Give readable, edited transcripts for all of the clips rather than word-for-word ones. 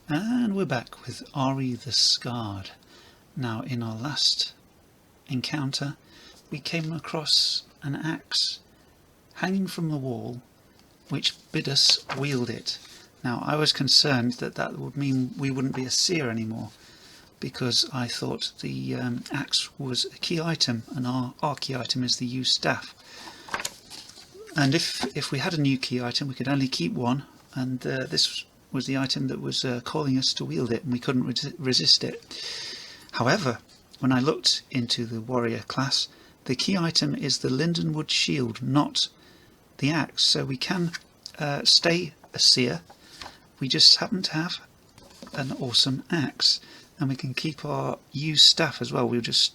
And we're back with Ari the Scarred. Now, in our last encounter, we came across an axe hanging from the wall, which bid us wield it. Now, I was concerned that that would mean we wouldn't be a seer anymore, because I thought the axe was a key item, and our key item is the yew staff. And if we had a new key item, we could only keep one, and this was the item that was calling us to wield it, and we couldn't resist it. However, when I looked into the warrior class, the key item is the lindenwood shield, not the axe, so we can stay a seer. We just happen to have an awesome axe, and we can keep our yew staff as well. We'll just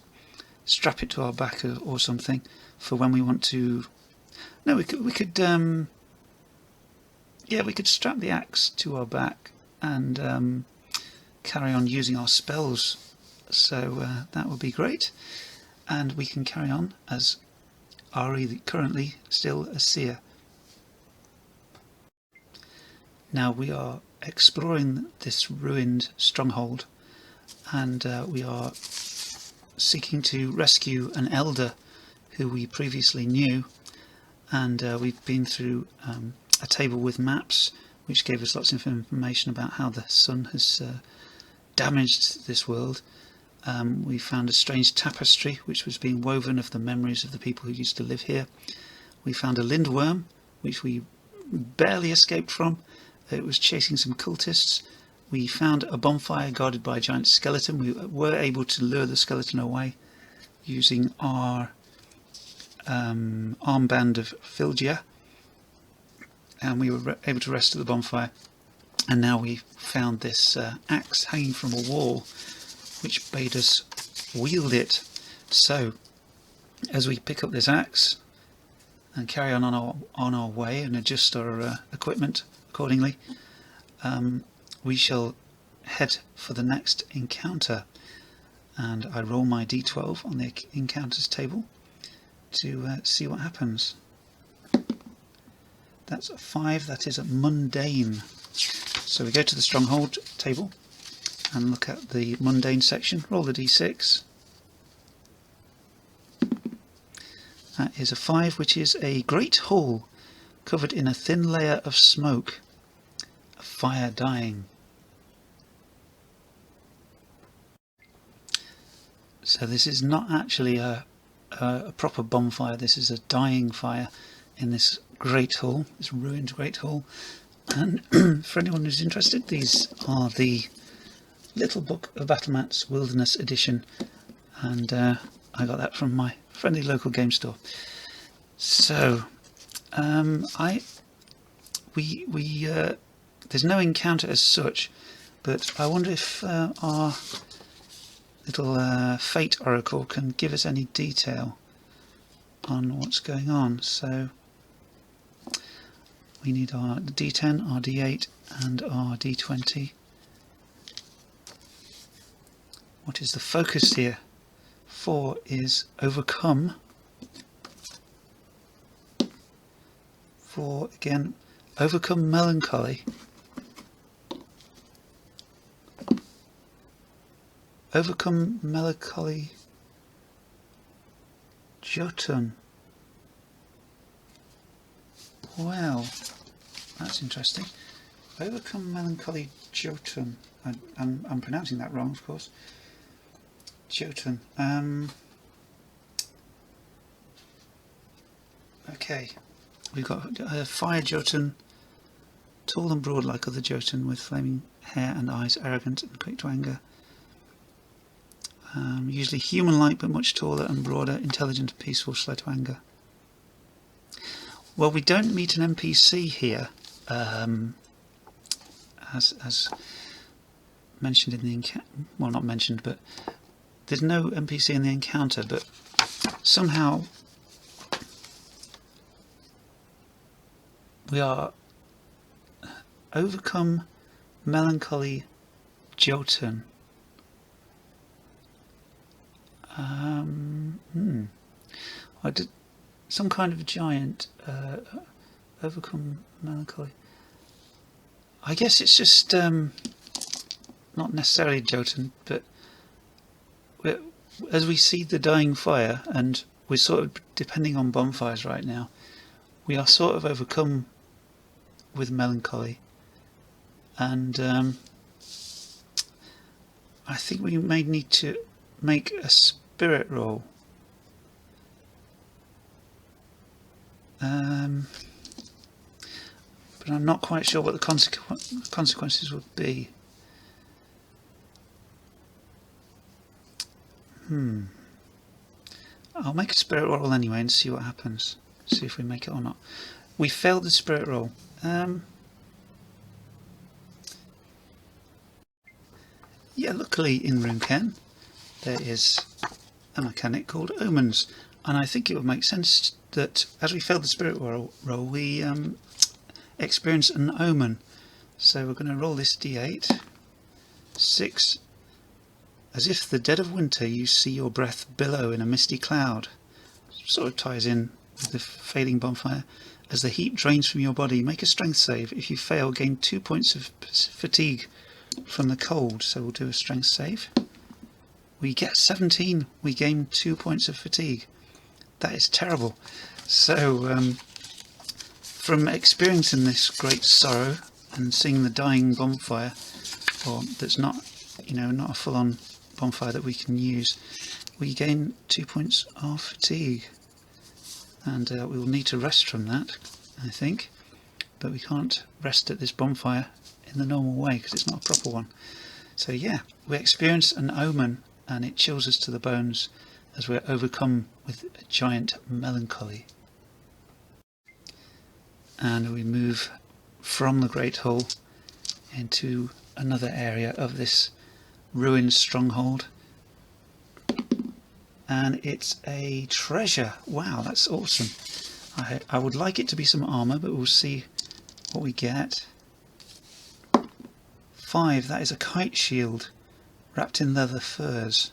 strap it to our back or something for when we want to. No, we could yeah, we could strap the axe to our back and carry on using our spells, so that would be great, and we can carry on as Ari, currently still a seer. Now we are exploring this ruined stronghold, and we are seeking to rescue an elder who we previously knew, and we've been through a table with maps which gave us lots of information about how the sun has damaged this world. We found a strange tapestry which was being woven of the memories of the people who used to live here. We found a lindworm which we barely escaped from. It was chasing some cultists. We found a bonfire guarded by a giant skeleton. We were able to lure the skeleton away using our armband of Filgia, and we were able to rest at the bonfire. And now we found this axe hanging from a wall which bade us wield it. So as we pick up this axe and carry on our way and adjust our equipment accordingly, we shall head for the next encounter, and I roll my d12 on the encounters table to see what happens. That's a 5, that is a mundane. So we go to the stronghold table and look at the mundane section, roll the d6. That is a 5, which is a great hall covered in a thin layer of smoke, a fire dying. So this is not actually a proper bonfire, this is a dying fire in this great hall, this ruined great hall. And for anyone who's interested, these are the Little Book of Battlemats Wilderness Edition, and I got that from my friendly local game store. So there's no encounter as such, but I wonder if our little fate oracle can give us any detail on what's going on. So we need our d10, our d8 and our d20. What is the focus here? 4 is overcome. 4 again, overcome melancholy. Overcome melancholy Jotun. Well, that's interesting. Overcome melancholy Jotun. I'm pronouncing that wrong, of course. Jotun. Okay, we've got a fire Jotun, tall and broad like other Jotun, with flaming hair and eyes, arrogant and quick to anger. Usually human-like but much taller and broader, intelligent and peaceful, slow to anger. Well, we don't meet an NPC here, as mentioned in the encounter. Well, not mentioned, but there's no NPC in the encounter, but somehow we are overcome melancholy Jotun. I did some kind of giant overcome melancholy. I guess it's just not necessarily Jotun, but as we see the dying fire, and we're sort of depending on bonfires right now, we are sort of overcome with melancholy, and I think we may need to make a spirit roll. But I'm not quite sure what the consequences would be. I'll make a spirit roll anyway and see what happens. See if we make it or not. We failed the spirit roll. Yeah, luckily in Runecairn there is a mechanic called omens, and I think it would make sense that as we failed the spirit roll we experience an omen. So we're going to roll this d8. 6. As if the dead of winter you see your breath billow in a misty cloud. Sort of ties in with the fading bonfire. As the heat drains from your body, make a strength save. If you fail, gain 2 points of fatigue from the cold. So we'll do a strength save. We get 17. We gain 2 points of fatigue. That is terrible. So from experiencing this great sorrow and seeing the dying bonfire, or that's not, not a full-on bonfire that we can use, we gain 2 points of fatigue, and we will need to rest from that, I think, but we can't rest at this bonfire in the normal way because it's not a proper one. So yeah, we experience an omen and it chills us to the bones as we're overcome with a giant melancholy. And we move from the Great Hall into another area of this ruined stronghold, and it's a treasure. Wow, that's awesome. I would like it to be some armour, but we'll see what we get. 5, that is a kite shield wrapped in leather furs.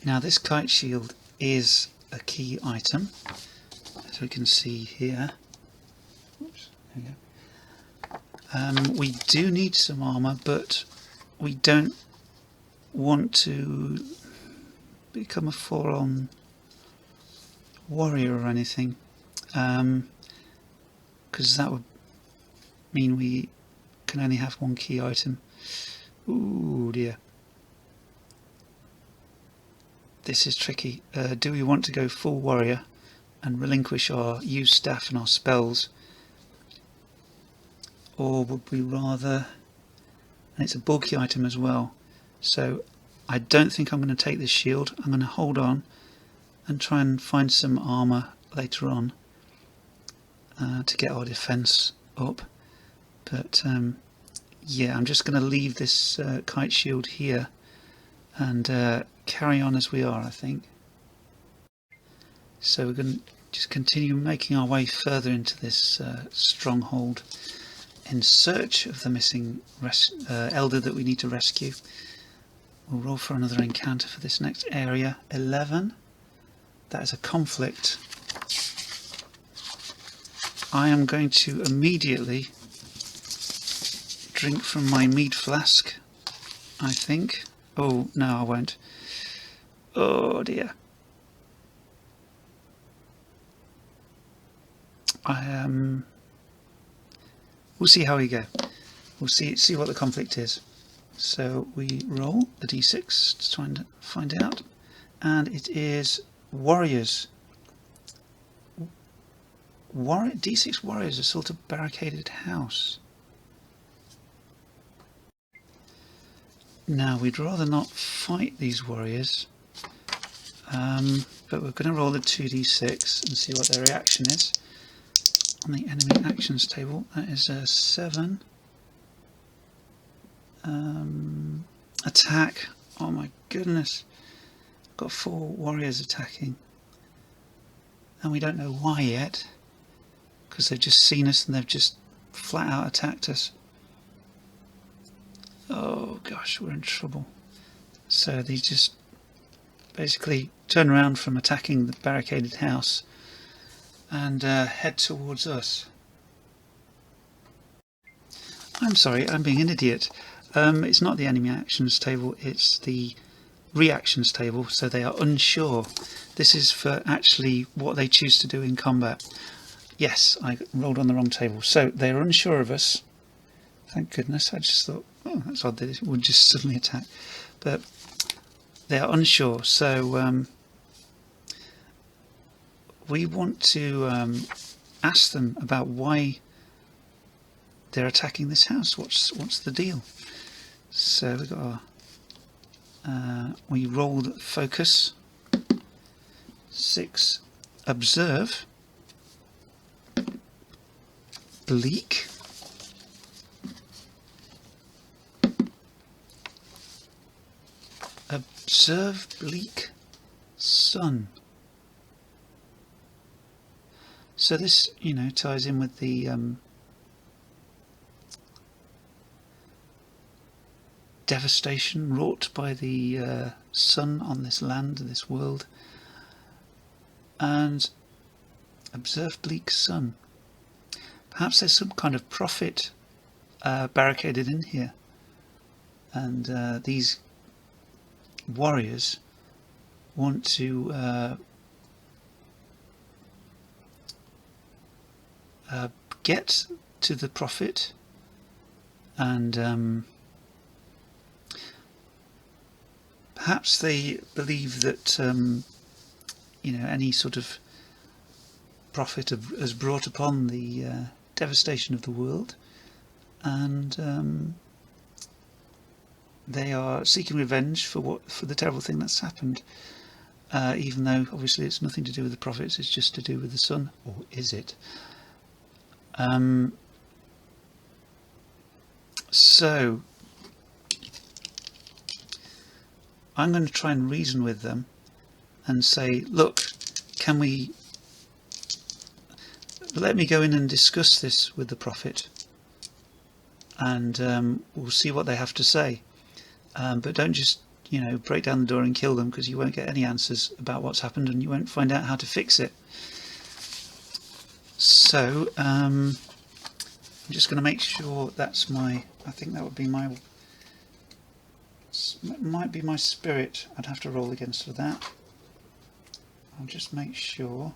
Now this kite shield is a key item, as we can see here. Oops, there we go. We do need some armour, but we don't want to become a full-on warrior or anything, because that would mean we can only have one key item. Ooh dear. This is tricky. Do we want to go full warrior and relinquish our used staff and our spells, or would we rather, and it's a bulky item as well, so I don't think I'm going to take this shield. I'm going to hold on and try and find some armour later on to get our defence up, but yeah, I'm just going to leave this kite shield here and carry on as we are, I think. So we're going to just continue making our way further into this stronghold in search of the missing elder that we need to rescue. We'll roll for another encounter for this next area. 11. That is a conflict. I am going to immediately drink from my mead flask, I think. Oh, no, I won't. Oh dear. We'll see how we go. We'll see what the conflict is. So we roll a d6 to try and find out, and it is warriors. D6 warriors assault a barricaded house. Now we'd rather not fight these warriors, but we're going to roll the 2d6 and see what their reaction is. On the enemy actions table, that is a 7. Attack. Oh my goodness. I've got 4 warriors attacking. And we don't know why yet, because they've just seen us and they've just flat out attacked us. Oh gosh, we're in trouble. So they just basically turn around from attacking the barricaded house and head towards us. I'm sorry, I'm being an idiot. It's not the enemy actions table, it's the reactions table, so they are unsure. This is for actually what they choose to do in combat. Yes, I rolled on the wrong table. So they are unsure of us. Thank goodness. I just thought, oh, that's odd that it would just suddenly attack. But they are unsure, so we want to ask them about why they're attacking this house. What's the deal? So we got our we rolled focus 6, observe, bleak, observe bleak sun. So this, ties in with the devastation wrought by the sun on this land, this world. And observe bleak sun. Perhaps there's some kind of prophet barricaded in here, and these warriors want to get to the prophet and perhaps they believe that any sort of prophet has brought upon the devastation of the world, and they are seeking revenge for the terrible thing that's happened, even though obviously it's nothing to do with the prophets, it's just to do with the sun. Or is it? So I'm going to try and reason with them and say, look, can we let me go in and discuss this with the prophet, and we'll see what they have to say, but don't just break down the door and kill them, because you won't get any answers about what's happened and you won't find out how to fix it. So I'm just going to make sure that's my, I think that would be my, might be my spirit. I'd have to roll against for that. I'll just make sure.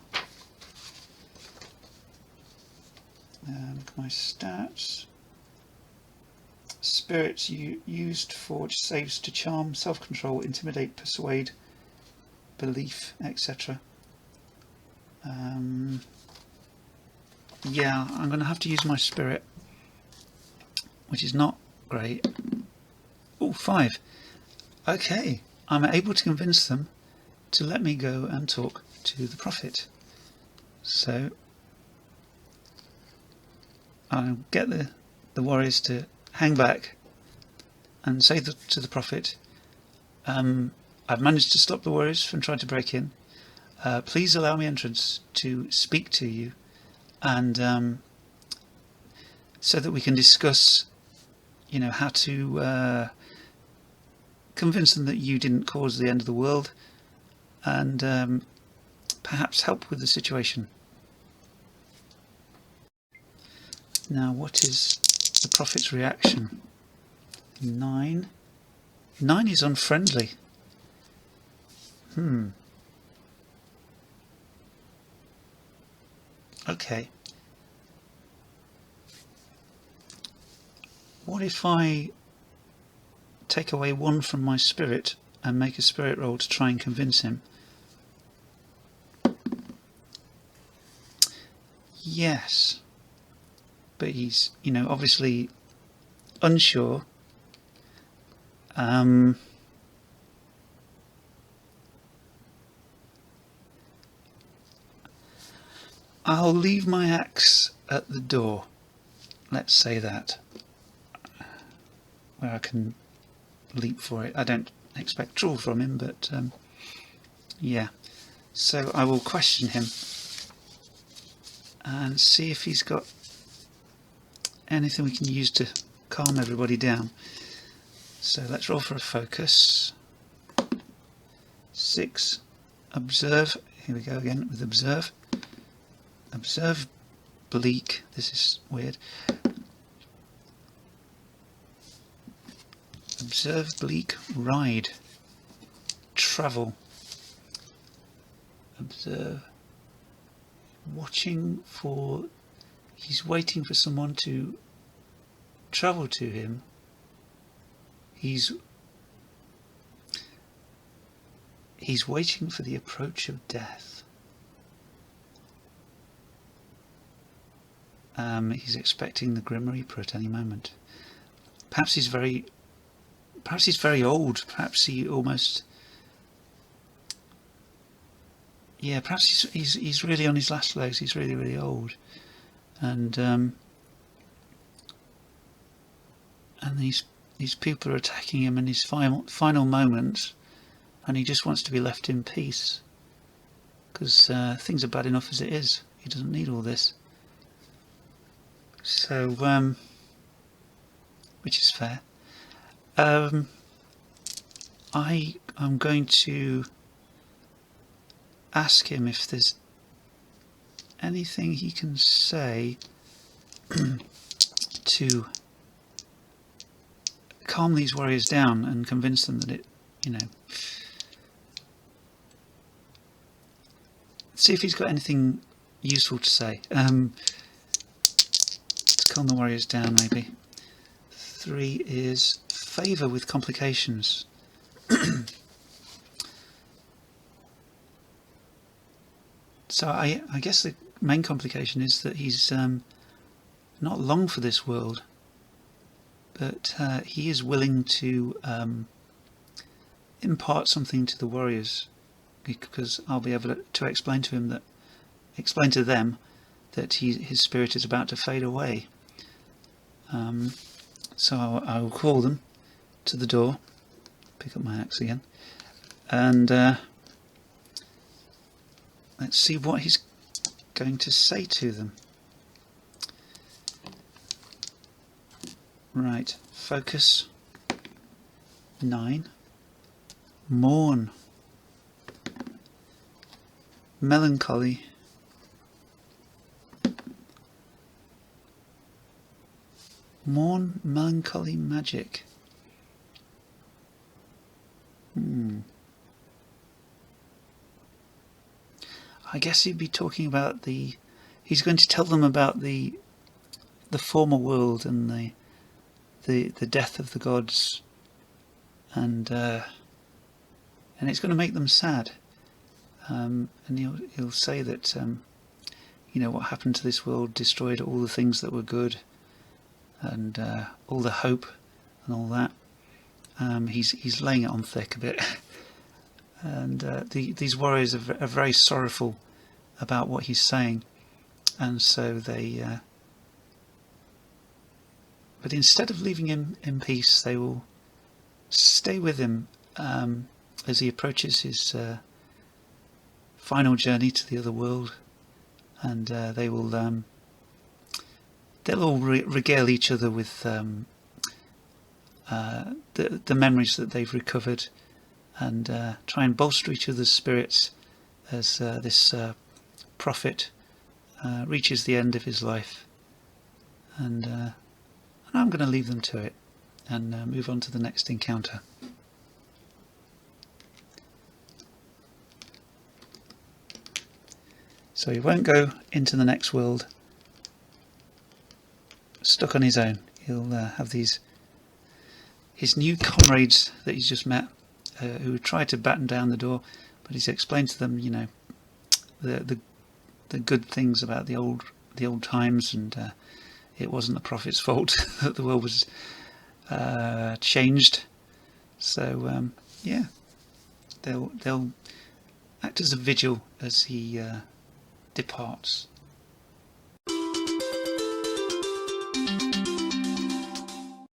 My stats. Spirits used for saves to charm, self-control, intimidate, persuade, belief, etc. Yeah, I'm going to have to use my spirit, which is not great. Oh, 5. Okay, I'm able to convince them to let me go and talk to the prophet. So I'll get the warriors to hang back and say to the prophet, I've managed to stop the warriors from trying to break in. Please allow me entrance to speak to you, and so that we can discuss how to convince them that you didn't cause the end of the world, and perhaps help with the situation. Now, what is the prophet's reaction? 9. 9 is unfriendly. Okay. What if I take away 1 from my spirit and make a spirit roll to try and convince him? Yes. But he's, obviously unsure. I'll leave my axe at the door. Let's say that. Where I can leap for it. I don't expect trouble from him, but yeah. So I will question him and see if he's got anything we can use to calm everybody down. So let's roll for a focus. 6. Observe. Here we go again with observe. Observe bleak. This is weird. Observe bleak ride. Travel. Observe. Watching for... He's waiting for someone to travel to him. He's waiting for the approach of death. He's expecting the Grim Reaper at any moment. Perhaps he's very old. Perhaps he almost... Yeah, perhaps he's really on his last legs. He's really, really old, and these people are attacking him in his final moments, and he just wants to be left in peace, because things are bad enough as it is. He doesn't need all this. So, which is fair. I'm going to ask him if there's anything he can say to calm these warriors down and convince them that it, see if he's got anything useful to say. To calm the warriors down, maybe. 3 is favour with complications. So I guess the main complication is that he's not long for this world, but he is willing to impart something to the warriors, because I'll be able to explain to them that his spirit is about to fade away. So I will call them to the door, pick up my axe again, and let's see what he's going to say to them. Right, focus. 9. Mourn. Melancholy. Mourn, melancholy, magic. I guess he'd be talking about he's going to tell them about the former world and the death of the gods, and it's going to make them sad. And he'll say that what happened to this world destroyed all the things that were good, and all the hope and all that. He's laying it on thick a bit. And these warriors are very sorrowful about what he's saying, and so they but instead of leaving him in peace, they will stay with him as he approaches his final journey to the other world, and they'll all regale each other with the memories that they've recovered, and try and bolster each other's spirits as this prophet reaches the end of his life. And I'm going to leave them to it and move on to the next encounter. So he won't go into the next world stuck on his own. He'll have his new comrades that he's just met, who tried to batten down the door, but he's explained to them, the good things about the old times, and it wasn't the prophet's fault that the world was changed. So they'll act as a vigil as he departs.